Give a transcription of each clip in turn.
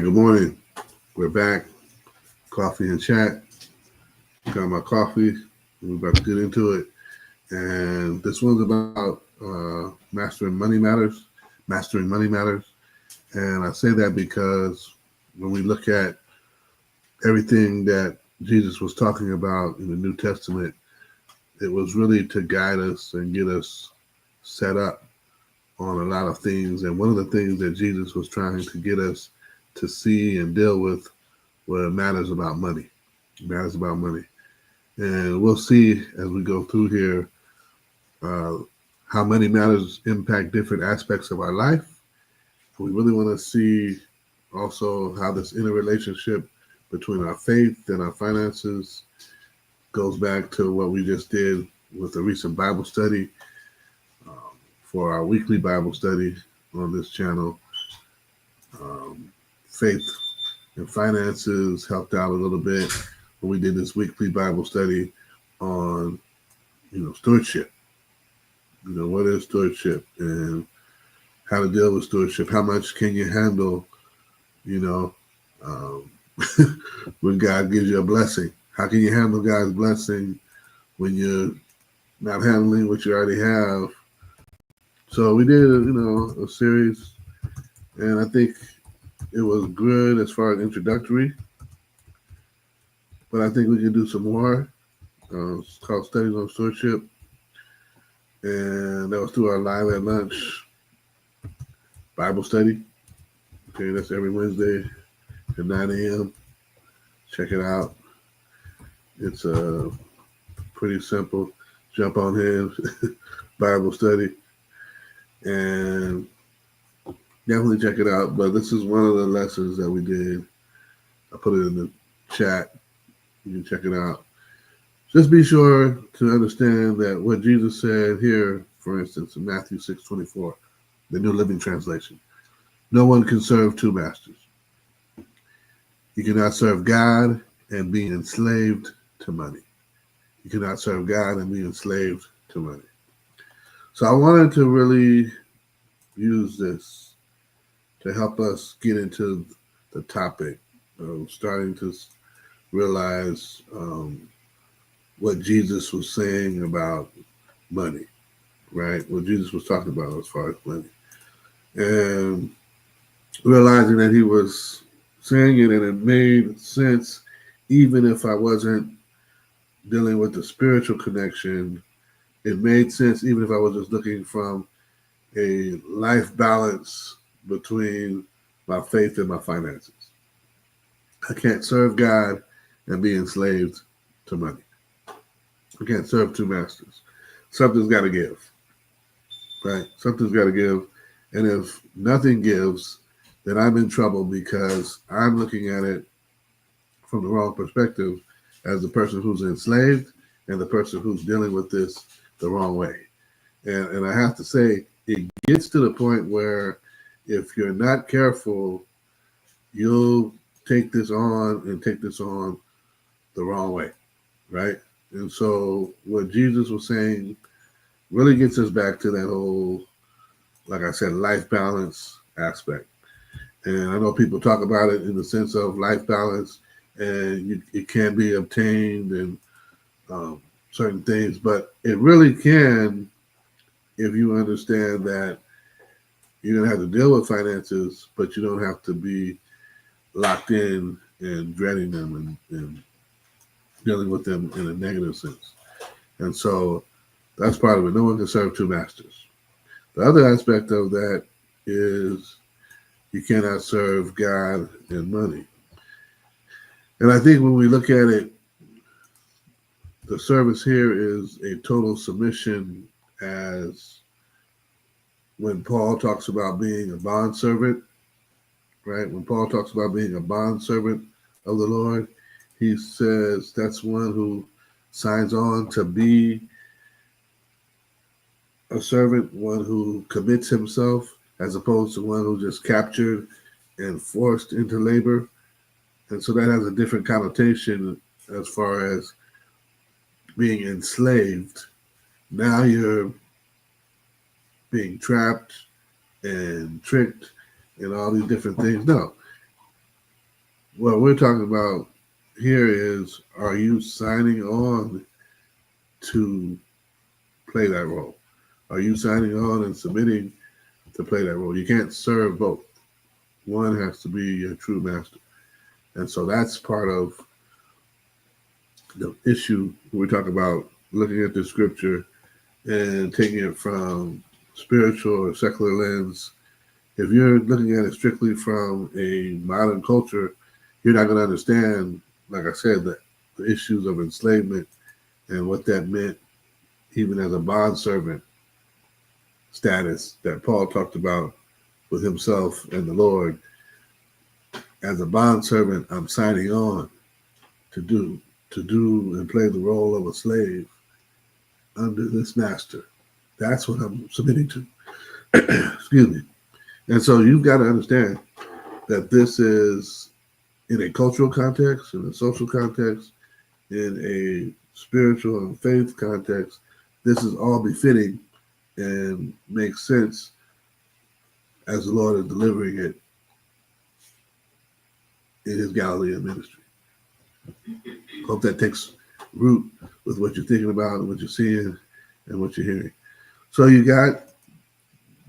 Good morning. We're back. Coffee and chat. Got my coffee. We're about to get into it. And this one's about mastering money matters. Mastering money matters. And I say that because when we look at everything that Jesus was talking about in the New Testament, it was really to guide us and get us set up on a lot of things. And one of the things that Jesus was trying to get us to see and deal with were matters about money. Matters about money. And we'll see as we go through here how money matters impact different aspects of our life. We really want to see also how this interrelationship between our faith and our finances goes back to what we just did with a recent Bible study for our weekly Bible study on this channel. Faith and finances helped out a little bit when we did this weekly Bible study on, stewardship. What is stewardship and how to deal with stewardship? How much can you handle, when God gives you a blessing? How can you handle God's blessing when you're not handling what you already have? So we did, a series, and I think it was good as far as introductory, but I think we can do some more. It's called Studies on Stewardship, and that was through our Live at Lunch Bible study. Okay, that's every Wednesday at 9 a.m. Check it out. It's pretty simple. Jump on in, Bible study, and definitely check it out. But this is one of the lessons that we did. I put it in the chat. You can check it out. Just be sure to understand that what Jesus said here, for instance, in Matthew 6:24, the New Living Translation. No one can serve two masters. You cannot serve God and be enslaved to money. You cannot serve God and be enslaved to money. So I wanted to really use this to help us get into the topic of starting to realize what Jesus was saying about money, right? What Jesus was talking about as far as money. And realizing that he was saying it and it made sense even if I wasn't dealing with the spiritual connection. It made sense even if I was just looking from a life balance between my faith and my finances. I can't serve God and be enslaved to money. I can't serve two masters. Something's got to give, right? Something's got to give. And if nothing gives, then I'm in trouble because I'm looking at it from the wrong perspective as the person who's enslaved and the person who's dealing with this the wrong way. And I have to say, it gets to the point where if you're not careful, you'll take this on the wrong way, right? And so what Jesus was saying really gets us back to that whole, like I said, life balance aspect. And I know people talk about it in the sense of life balance, and it can be obtained and certain things, but it really can if you understand that you're going to have to deal with finances, but you don't have to be locked in and dreading them and dealing with them in a negative sense. And so that's part of it. No one can serve two masters. The other aspect of that is you cannot serve God and money. And I think when we look at it, the service here is a total submission, as when Paul talks about being a bondservant, right? When Paul talks about being a bondservant of the Lord, he says that's one who signs on to be a servant, one who commits himself, as opposed to one who just captured and forced into labor. And so that has a different connotation as far as being enslaved. Now you're being trapped and tricked and all these different things. No, what we're talking about here is, are you signing on to play that role? Are you signing on and submitting to play that role? You can't serve both. One has to be your true master. And so that's part of the issue we're talking about, looking at the scripture and taking it from spiritual or secular lens. If you're looking at it strictly from a modern culture, you're not going to understand, like I said, the issues of enslavement and what that meant, even as a bondservant status that Paul talked about with himself and the Lord. As a bondservant, I'm signing on to do and play the role of a slave under this master. That's what I'm submitting to. Excuse me. And so you've got to understand that this is in a cultural context, in a social context, in a spiritual and faith context. This is all befitting and makes sense as the Lord is delivering it in his Galilean ministry. Hope that takes root with what you're thinking about and what you're seeing and what you're hearing. So you got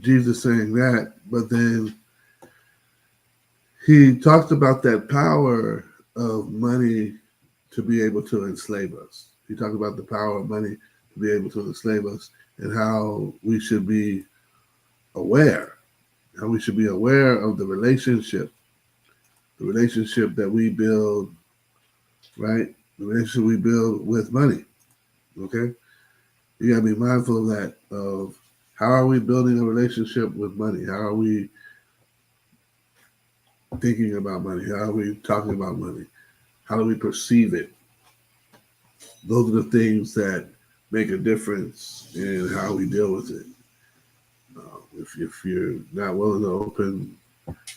Jesus saying that, but then he talked about that power of money to be able to enslave us. He talked about the power of money to be able to enslave us and how we should be aware, of the relationship that we build, right? The relationship we build with money, okay? You gotta be mindful of that, of how are we building a relationship with money? How are we thinking about money? How are we talking about money? How do we perceive it? Those are the things that make a difference in how we deal with it. If you're not willing to open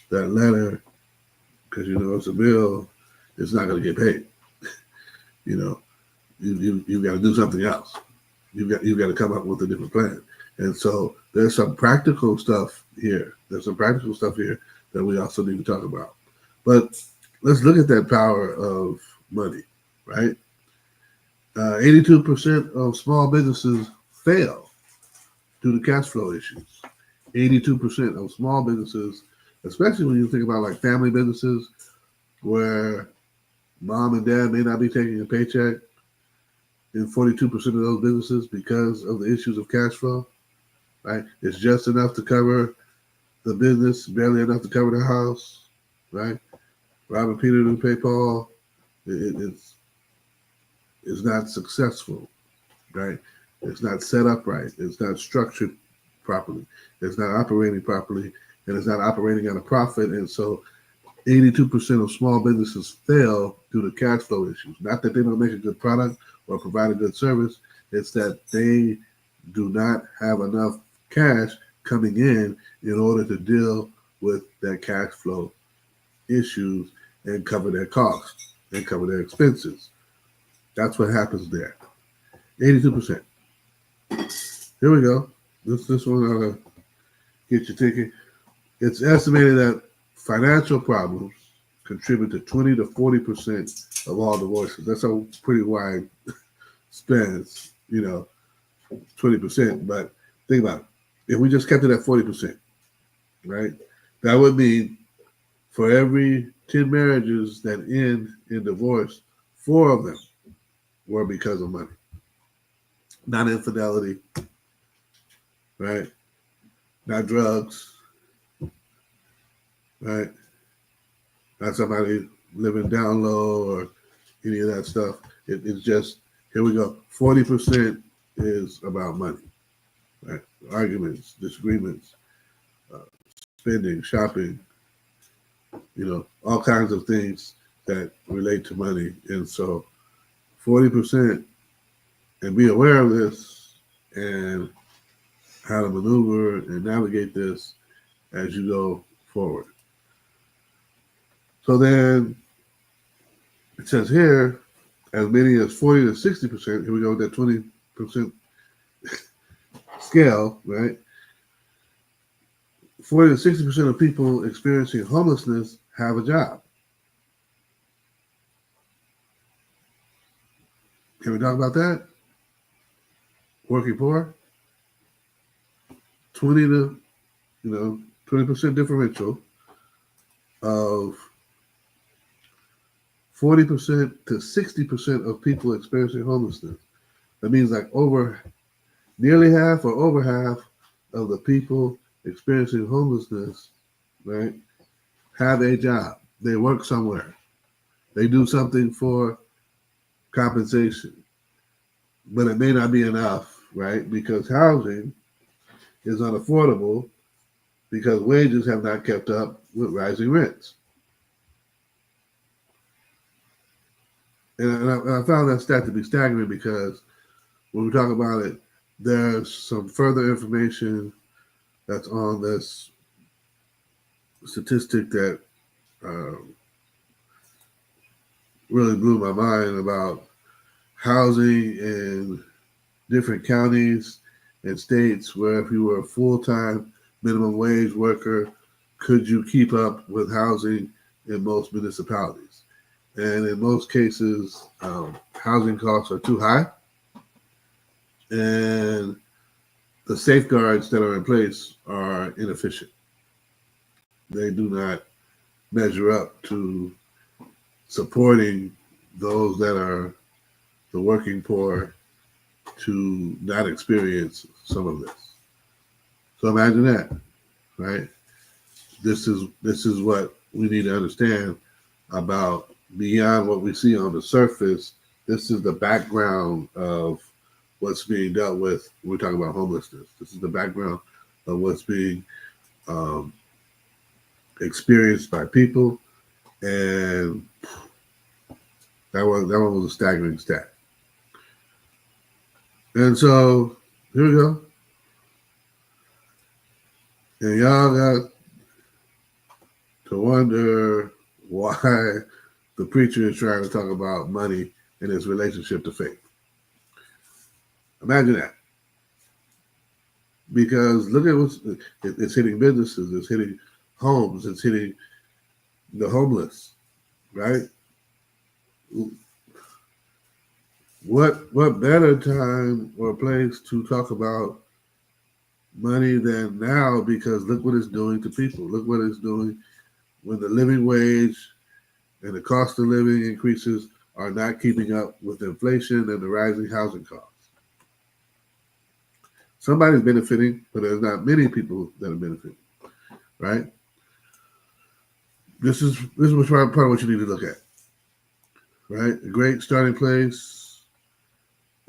that letter because you know it's a bill, it's not going to get paid. You've got to do something else. You've got to come up with a different plan. And so there's some practical stuff here. That we also need to talk about. But let's look at that power of money, right? 82% of small businesses fail due to cash flow issues. 82% of small businesses, especially when you think about like family businesses where mom and dad may not be taking a paycheck in 42% of those businesses because of the issues of cash flow, right? It's just enough to cover the business, barely enough to cover the house, right? Robbing Peter to pay Paul, it's not successful, right? It's not set up right. It's not structured properly. It's not operating properly, and it's not operating at a profit. And so 82% of small businesses fail due to cash flow issues. Not that they don't make a good product or provide a good service. It's that they do not have enough cash coming in order to deal with that cash flow issues and cover their costs and cover their expenses. That's what happens there. 82%. Here we go. This one ought to get you thinking. It's estimated that financial problems contribute to 20 to 40% of all divorces. That's a pretty wide span, 20%. But think about it. If we just kept it at 40%, right? That would mean for every 10 marriages that end in divorce, 4 of them were because of money. Not infidelity, right? Not drugs, right? Not somebody living down low or any of that stuff. It's just, here we go. 40% is about money, right? Arguments, disagreements, spending, shopping, all kinds of things that relate to money. And so 40%, and be aware of this and how to maneuver and navigate this as you go forward. So then it says here, as many as 40 to 60%, here we go with that 20% scale, right? 40 to 60% of people experiencing homelessness have a job. Can we talk about that? Working poor, 20% differential of 40% to 60% of people experiencing homelessness. That means like nearly half or over half of the people experiencing homelessness, right, have a job. They work somewhere. They do something for compensation. But it may not be enough, right? Because housing is unaffordable because wages have not kept up with rising rents. And I found that stat to be staggering because when we talk about it, there's some further information that's on this statistic that really blew my mind about housing in different counties and states where if you were a full-time minimum wage worker, could you keep up with housing in most municipalities? And in most cases, housing costs are too high, and the safeguards that are in place are inefficient. They do not measure up to supporting those that are the working poor to not experience some of this. So imagine that, right? This is what we need to understand about beyond what we see on the surface. This is the background of what's being dealt with when we're talking about homelessness. This is the background of what's being experienced by people, and that one was a staggering stat. And so here we go. And y'all got to wonder why the preacher is trying to talk about money and its relationship to faith. Imagine that. Because look at it's hitting businesses, it's hitting homes, it's hitting the homeless, right? What better time or place to talk about money than now? Because look what it's doing to people. Look what it's doing when the living wage and the cost of living increases are not keeping up with inflation and the rising housing costs. Somebody's benefiting, but there's not many people that are benefiting, right? This is part of what you need to look at, right? A great starting place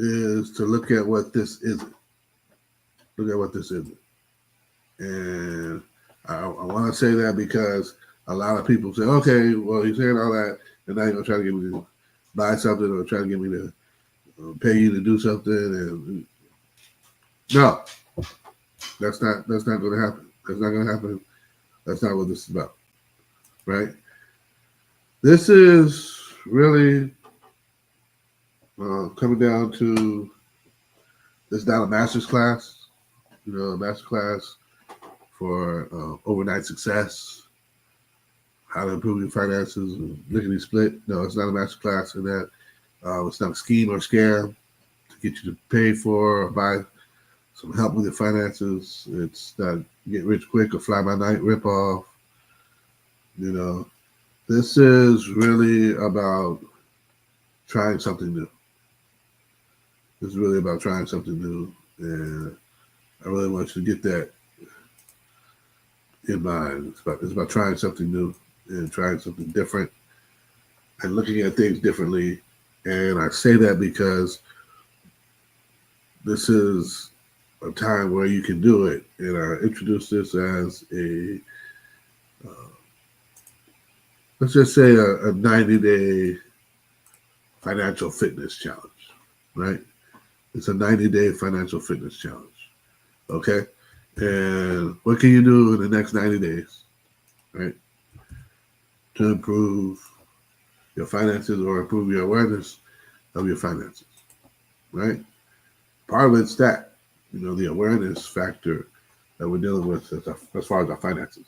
is to look at what this isn't. Look at what this isn't. And I want to say that because a lot of people say, okay, well, he's saying all that, and now you're going to try to get me to buy something or try to get me to pay you to do something. And no, that's not going to happen. That's not going to happen. That's not what this is about, right? This is really coming down to, this is not a master's class, a master class for overnight success, how to improve your finances, lickety split. No, it's not a master class in that. It's not a scheme or scam to get you to pay for or buy some help with your finances. It's not get rich quick or fly by night ripoff. This is really about trying something new. This is really about trying something new, and I really want you to get that in mind. It's about trying something new and trying something different and looking at things differently. And I say that because this is a time where you can do it. And I introduce this as let's just say a 90-day financial fitness challenge, right? It's a 90-day financial fitness challenge, okay? And what can you do in the next 90 days, right, to improve your finances or improve your awareness of your finances, right? Part of it's that, the awareness factor that we're dealing with as far as our finances.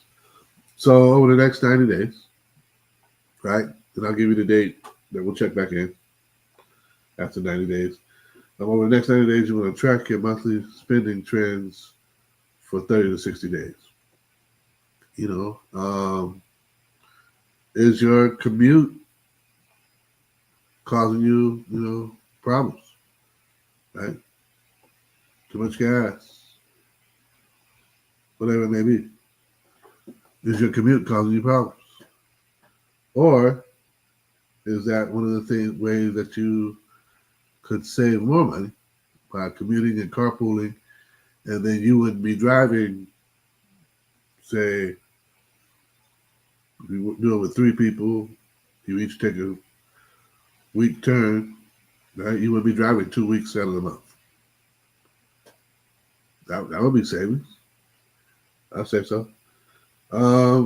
So over the next 90 days, right, and I'll give you the date that we'll check back in. after 90 days. Over the next 90 days, you want to track your monthly spending trends for 30 to 60 days. Is your commute causing you, problems, right? Too much gas, whatever it may be. Is your commute causing you problems? Or is that one of the ways that you could save more money by commuting and carpooling, and then you wouldn't be driving, say, if you do it with 3 people, you each take a week turn, right? You would be driving 2 weeks out of the month. That would be savings. I'd say so.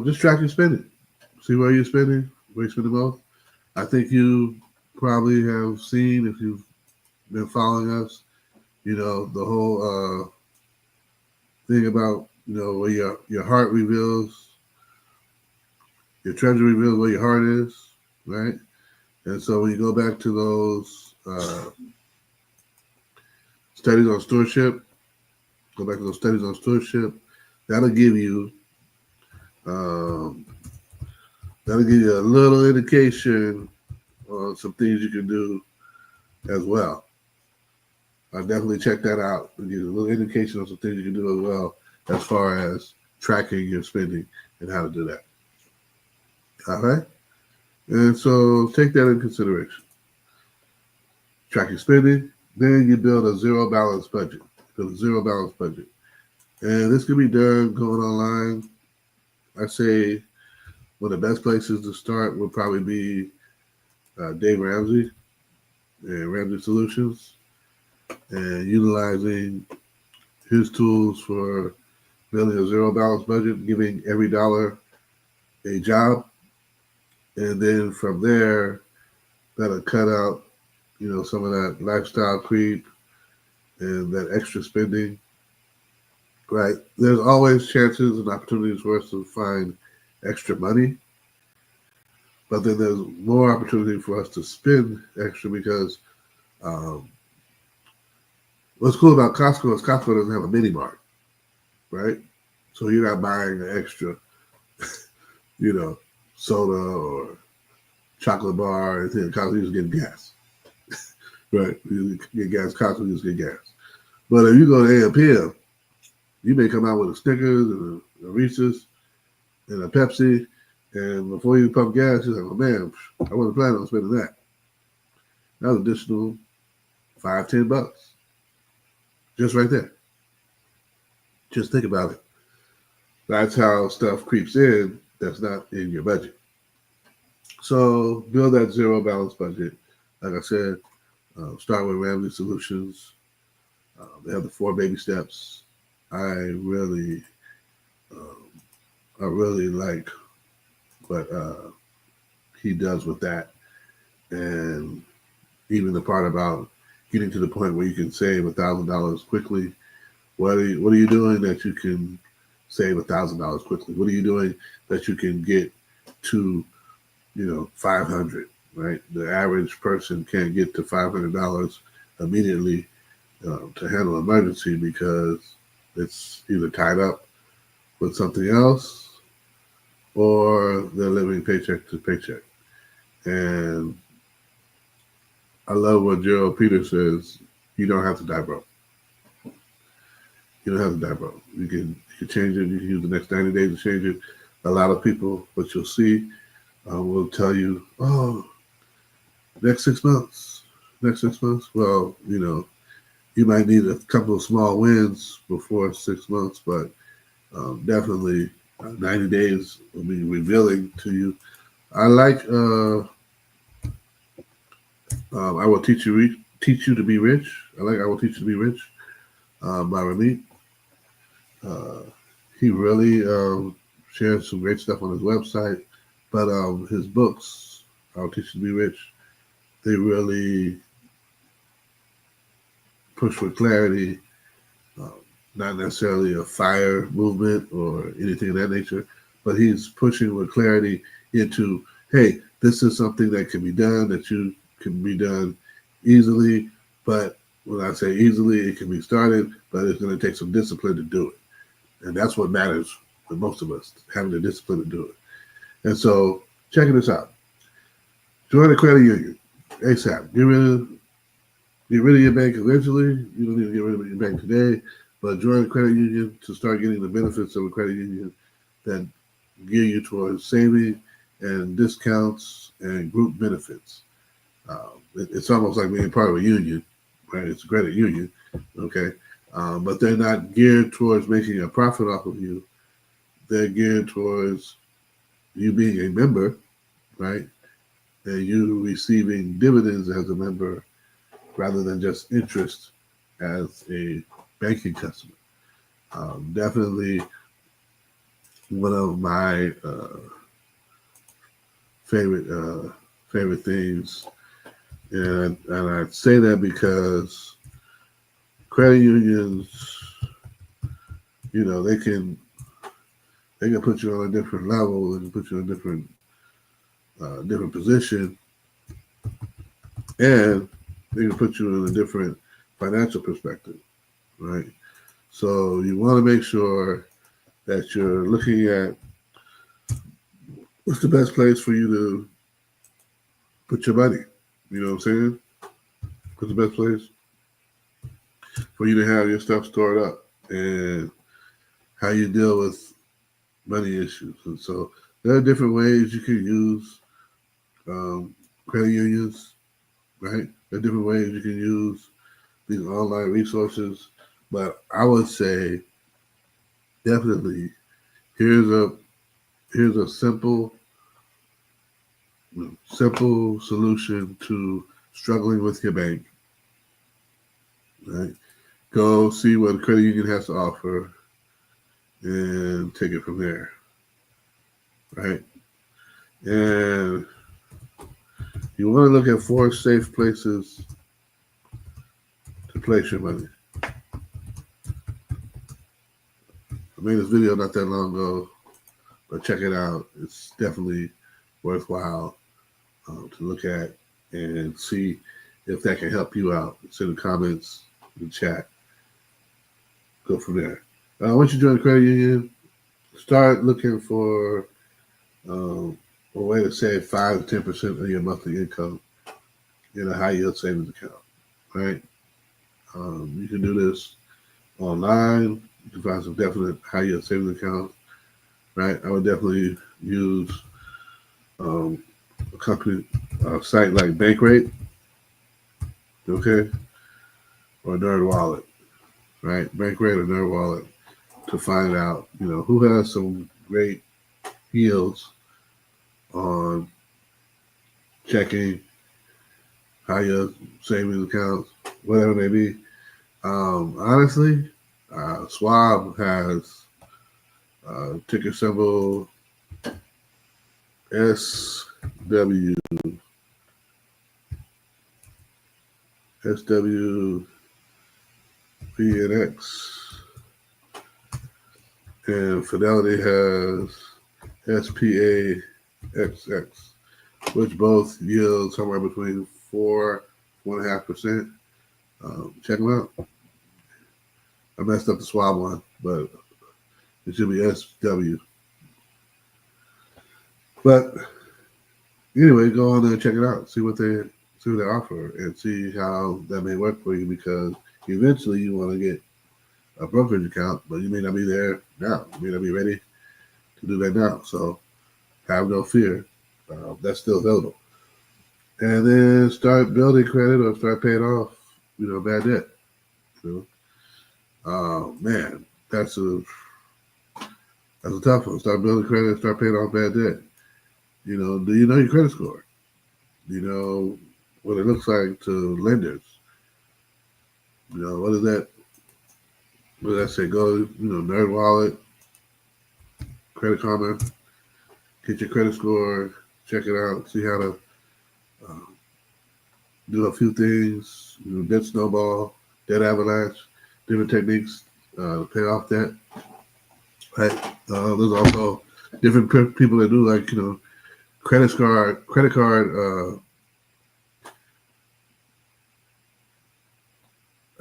Just track your spending. See where you're spending, where you're spending most. I think you probably have seen, if you've been following us, the whole thing about, where your heart reveals, your treasure reveals where your heart is, right? And so when you go back to those studies on stewardship, that'll give you a little indication on some things you can do as well. I'll definitely check that out and give you a little indication on some things you can do as well as far as tracking your spending and how to do that. All right? And so take that in consideration. Track your spending, then you build a zero balance budget. And this can be done going online. I say one of the best places to start would probably be Dave Ramsey and Ramsey Solutions, and utilizing his tools for building a zero balance budget, giving every dollar a job, and then from there, that'll cut out, some of that lifestyle creep and that extra spending. Right? There's always chances and opportunities for us to find extra money, but then there's more opportunity for us to spend extra because what's cool about Costco is Costco doesn't have a mini mart, right? So you're not buying an extra, soda or chocolate bar or anything. Costco, you just get gas, right? You get gas. Costco, you just get gas. But if you go to A&PM, you may come out with a Snickers and a Reese's and a Pepsi, and before you pump gas, you're like, oh man, I wasn't planning on spending that. That was additional $5-10. Just right there. Just think about it. That's how stuff creeps in that's not in your budget. So build that zero balance budget. Like I said, start with Ramsey Solutions. They have the 4 baby steps. I really like what he does with that, and even the part about getting to the point where you can save $1,000 quickly. What are you doing that you can save $1,000 quickly? What are you doing that you can get to, $500? Right? The average person can't get to $500 immediately to handle an emergency because it's either tied up with something else or they're living paycheck to paycheck. And I love what Gerald Peters says: you don't have to die broke. You don't have to die broke. You can change it. You can use the next 90 days to change it. A lot of people, what you'll see, will tell you, oh, next 6 months. Well, you might need a couple of small wins before 6 months, but definitely 90 days will be revealing to you. I like I Will Teach You to Be Rich. I like I Will Teach You to Be Rich by Ramit. He really shares some great stuff on his website, but his books, I Will Teach You to Be Rich, they really push with clarity, not necessarily a fire movement or anything of that nature, but he's pushing with clarity into, hey, this is something that can be done, that you can be done easily, but when I say easily, it can be started, but it's going to take some discipline to do it. And that's what matters for most of us, having the discipline to do it. And so, checking this out. Join a credit union ASAP. Get rid of your bank eventually. You don't need to get rid of your bank today, but join a credit union to start getting the benefits of a credit union that gear you towards saving and discounts and group benefits. It's almost like being part of a union, right? It's a credit union, okay? But they're not geared towards making a profit off of you. They're geared towards you being a member, right? And you receiving dividends as a member rather than just interest as a banking customer. Definitely one of my favorite things, and I say that because credit unions, they can put you on a different level, they can put you in a different position, and they can put you in a different financial perspective, right? So you want to make sure that you're looking at what's the best place for you to put your money. You know what I'm saying? What's the best place for you to have your stuff stored up, and how you deal with money issues. And so there are different ways you can use credit unions, right? There are different ways you can use these online resources, but I would say definitely here's a simple solution to struggling with your bank, right? Go see what a credit union has to offer and take it from there, right? And you want to look at 4 safe places to place your money. I made this video not that long ago, but check it out. It's definitely worthwhile to look at and see if that can help you out. It's in the comments, in the chat. Go from there. Once you join the credit union, start looking for a way to save 5 to 10% of your monthly income in a high yield savings account, right? You can do this online. You can find some definite high yield savings accounts, right? I would definitely use a site like Bankrate, okay, or NerdWallet, right? Bankrate or NerdWallet to find out, who has some great yields on checking, high yield savings accounts, whatever it may be. Honestly, Schwab has ticker symbol SW SWVNX, and Fidelity has SPAXX, which both yield somewhere between 4.5%. Check them out. I messed up the Schwab one, but it should be SW. But anyway, go on there and check it out. See what they offer, and see how that may work for you, because eventually you want to get a brokerage account, but you may not be there now. You may not be ready to do that now. So have no fear. That's still available. And then start building credit or start paying off, bad debt. Man, that's a tough one. Start building credit, start paying off bad debt. Do you know your credit score? Do you know what it looks like to lenders? What does that say? Go, NerdWallet, Credit Karma, get your credit score, check it out, see how to do a few things, debt snowball, debt avalanche, different techniques to pay off debt. Right? There's also different people that do credit card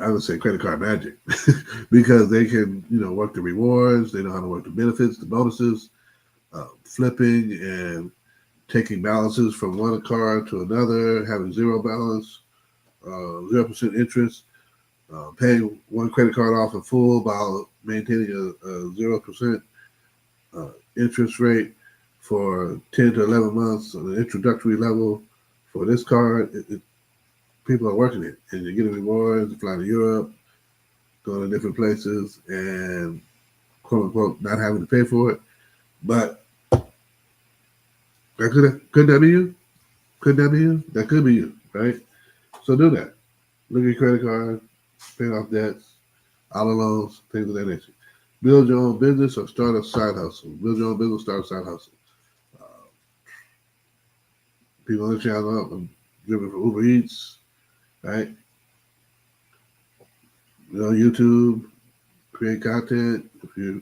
I would say credit card magic because they can, work the rewards. They know how to work the benefits, the bonuses, flipping and taking balances from one card to another, having zero balance, 0% interest, paying one credit card off in full while maintaining a 0% interest rate for 10 to 11 months on an introductory level for this card. People are working it, and you're getting rewards, flying to Europe, going to different places, and quote unquote not having to pay for it. But could that be you? Could that be you? That could be you, right? So do that. Look at your credit card, pay off debts, auto loans, things of that nature. Build your own business or start a side hustle. Build your own business, start a side hustle. People on the channel, I'm driven for Uber Eats, right? YouTube, create content. If you're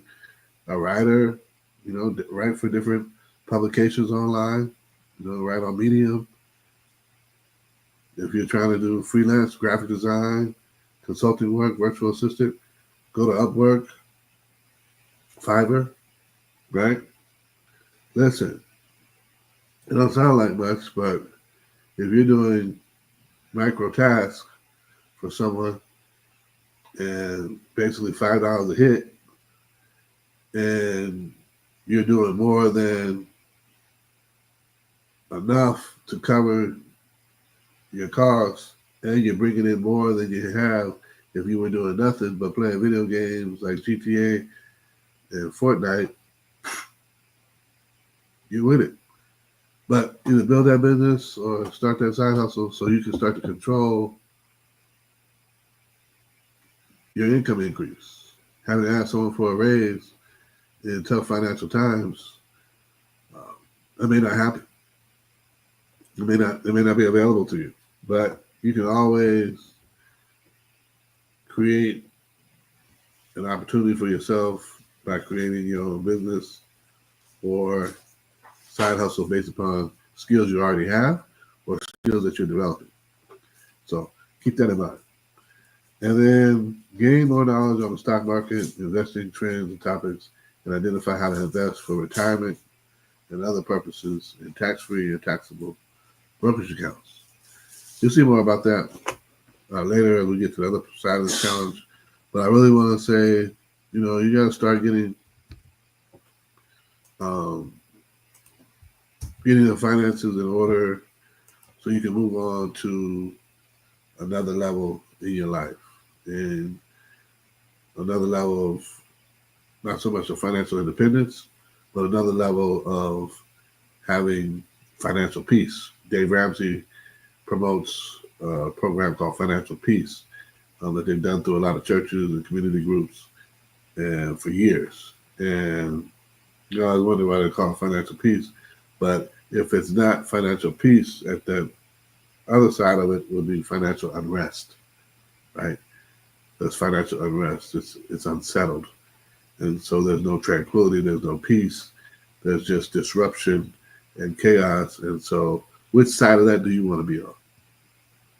a writer, write for different publications online, write on Medium. If you're trying to do freelance graphic design, consulting work, virtual assistant, go to Upwork, Fiverr, right? Listen, it don't sound like much, but if you're doing micro tasks for someone and basically $5 a hit, and you're doing more than enough to cover your costs, and you're bringing in more than you have if you were doing nothing but playing video games like GTA and Fortnite, you win it. But either build that business or start that side hustle so you can start to control your income increase. Having to ask someone for a raise in tough financial times, that may not happen. It may not be available to you, but you can always create an opportunity for yourself by creating your own business or side hustle based upon skills you already have or skills that you're developing. So keep that in mind. And then gain more knowledge on the stock market, investing trends and topics, and identify how to invest for retirement and other purposes in tax-free and taxable brokerage accounts. You'll see more about that later as we get to the other side of the challenge. But I really want to say, you got to start getting the finances in order so you can move on to another level in your life, and another level of not so much of financial independence, but another level of having financial peace. Dave Ramsey promotes a program called Financial Peace that they've done through a lot of churches and community groups and for years. And I was wondering why they call it financial peace. But if it's not financial peace, at the other side of it would be financial unrest, right? There's financial unrest. It's unsettled. And so there's no tranquility, there's no peace, there's just disruption and chaos. And so which side of that do you want to be on,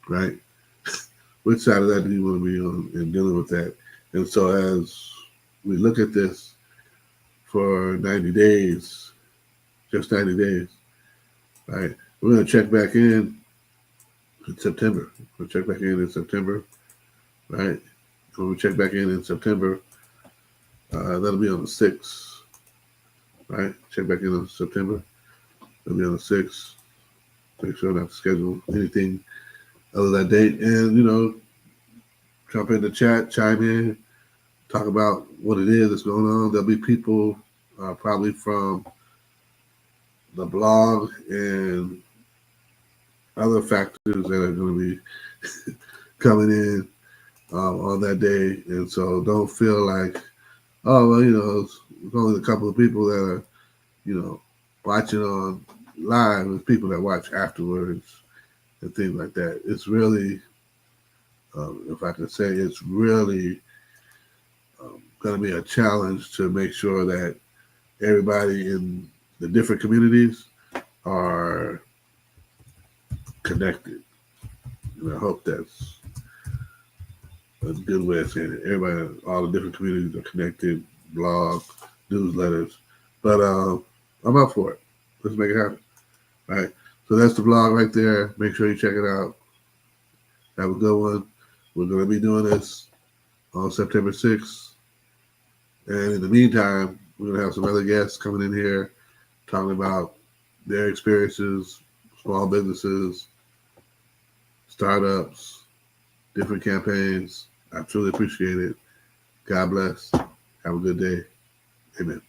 right? Which side of that do you want to be on in dealing with that? And so as we look at this for 90 days, just 90 days, right? We're going to check back in September. We'll check back in September, right? When we check back in September, that'll be on the 6th, right? Check back in on September. It'll be on the 6th. Make sure not to schedule anything other than that date. And, jump in the chat, chime in, talk about what it is that's going on. There'll be people probably from the blog and other factors that are going to be coming in on that day. And so don't feel like, oh, well, it's only a couple of people that are, watching on live. With people that watch afterwards and things like that. It's really, if I can say, it's really going to be a challenge to make sure that everybody in the different communities are connected. And I hope that's a good way of saying it. Everybody, all the different communities are connected, blog, newsletters. But I'm up for it. Let's make it happen. All right. So that's the blog right there. Make sure you check it out. Have a good one. We're going to be doing this on September 6th. And in the meantime, we're going to have some other guests coming in here talking about their experiences, small businesses, startups, different campaigns. I truly appreciate it. God bless. Have a good day. Amen.